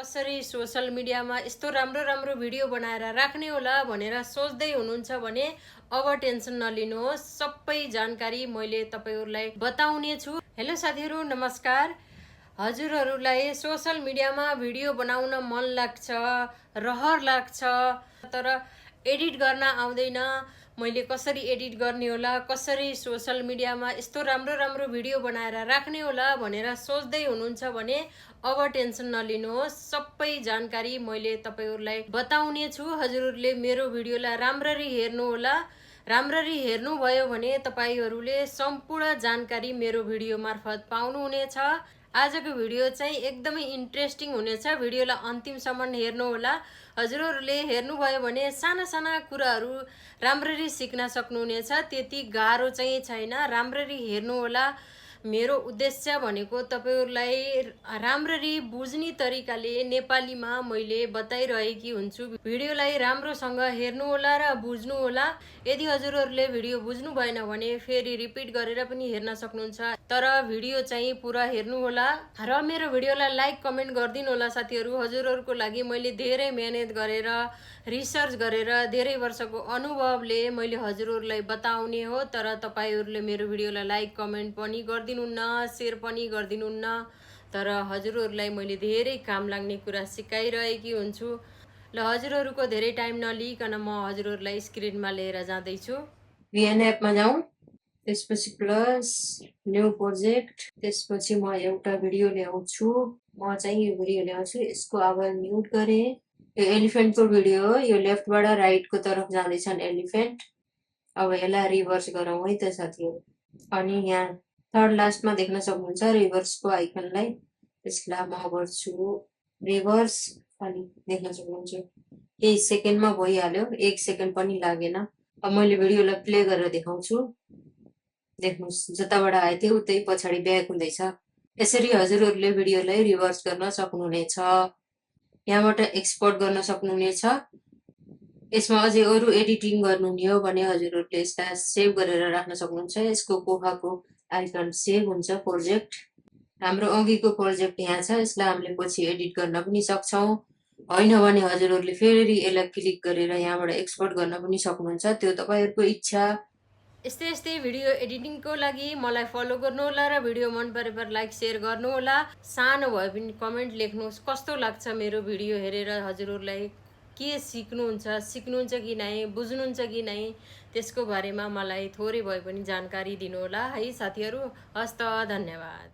कसरी सोशल मिडियामा यस्तो राम्रो राम्रो भिडियो बनाएर राख्ने होला भनेर सोच्दै हुनुहुन्छ भने अब टेन्सन नलिनुहोस्, सबै जानकारी मैले तपाईहरुलाई बताउने छु। हेलो साथीहरु, नमस्कार। हजुरहरुलाई सोशल मिडियामा भिडियो बनाउन मन लाग्छ, रहर लाग्छ, तर एडिट गर्न आउँदैन। मैले कसरी एडिट गर्ने होला, कसरी सोशल मिडियामा यस्तो राम्रो राम्रो भिडियो बनाएर राख्ने होला भनेर सोच्दै हुनुहुन्छ भने अब टेन्सन नलिनुहोस्, सबै जानकारी मैले तपाईहरुलाई बताउने छु। हजुरहरुले मेरो भिडियोलाई राम्ररी हेर्नु होला। राम्ररी हेर्नुभयो भने तपाईहरुले सम्पूर्ण जानकारी मेरो भिडियो मार्फत पाउनुहुनेछ। आजको भिडियो चाहिँ एकदमै इन्ट्रेस्टिङ हुनेछ। भिडियोलाई अन्तिमसम्म हेर्नु होला। हजुरहरुले हेर्नुभयो भने साना साना कुराहरु राम्ररी सिक्न सक्नुहुनेछ। त्यति गाह्रो चाहिँ छैन, राम्ररी हेर्नु होला। मेरो उद्देश्य भनेको तपाईहरुलाई राम्ररी बुझ्ने तरिकाले नेपालीमा मैले बताइरहेकी हुन्छु। भिडियोलाई राम्रोसँग हेर्नु होला र बुझ्नु होला। यदि हजुरहरुले भिडियो बुझ्नु भएन भने फेरि रिपिट गरेर पनि हेर्न सक्नुहुन्छ, तर भिडियो चाहिँ पुरा हेर्नु होला। र मेरो भिडियोलाई लाइक कमेन्ट गर्दिनु होला साथीहरु। हजुरहरुको लागि मैले धेरै मेहनत गरेर, रिसर्च गरेर, धेरै वर्षको अनुभवले मैले हजुरहरुलाई बताउने हो। तर तपाईहरुले मेरो भिडियोलाई लाइक कमेन्ट पनि गर्दिनुहुन्न, शेयर पनि गर्दिनुहुन्न। तर हजुरहरुलाई मैले धेरै काम लाग्ने कुरा सिकाइरहेकी हुन्छु। ल हजुरहरुको धेरै टाइम नलिकन म हजुरहरुलाई स्क्रिनमा लिएर जाँदै छु। भिएन एपमा जाउँ, त्यसपछि प्लस न्यू प्रोजेक्ट, त्यसपछि म एउटा भिडियो ल्याउँछु। म चाहिँ यो भिडियो ल्याउँछु, यसको आवाज म्युट गरे। यो एलिफेन्टको भिडियो हो। यो लेफ्टबाट राइटको तर्फ जाँदैछन् एलिफेन्ट। अब यसलाई रिभर्स गरौँ है त साथीहरु। अनि यहाँ थर्ड लास्टमा देख्न सक्नुहुन्छ रिभर्सको आइकनलाई। त्यसलाई म गर्छु रिभर्स। अनि देख्न सक्नुहुन्छ केही सेकेन्डमा भइहाल्यो, 1 सेकेन्ड पनि लागेन। अब मैले भिडियोलाई प्ले गरेर देखाउँछु। देख्नुस्, जताबाट आए थियो उतै पछाडि ब्याक हुँदैछ। यसरी हजुरहरुले भिडियोलाई रिभर्स गर्न सक्नुहुनेछ। यहाँबाट एक्सपोर्ट गर्न सक्नुहुनेछ। यसमा अझै अरु एडिटिङ गर्नुहुने हो भने हजुरहरुले यसलाई सेभ गरेर राख्न सक्नुहुन्छ। यसको कोखाको आइकन सेभ हुन्छ प्रोजेक्ट। हाम्रो अघिको प्रोजेक्ट यहाँ छ। यसलाई हामीले पछि एडिट गर्न पनि सक्छौं। हैन भने हजुरहरुले फेरि यसलाई क्लिक गरेर यहाँबाट एक्सपोर्ट गर्न पनि सक्नुहुन्छ। त्यो तपाईहरुको इच्छा। यस्तै यस्तै भिडियो एडिटिङको लागि मलाई फलो गर्नु होला र भिडियो मन परे लाइक शेयर गर्नु होला। सानो भए पनि कमेन्ट लेख्नुहोस्, कस्तो लाग्छ मेरो भिडियो हेरेर, हजुरहरुलाई के सिक्नुहुन्छ कि नै, बुझ्नुहुन्छ कि नै, त्यसको बारेमा मलाई थोरै भए पनि जानकारी दिनु होला है साथीहरु। हस्त, धन्यवाद।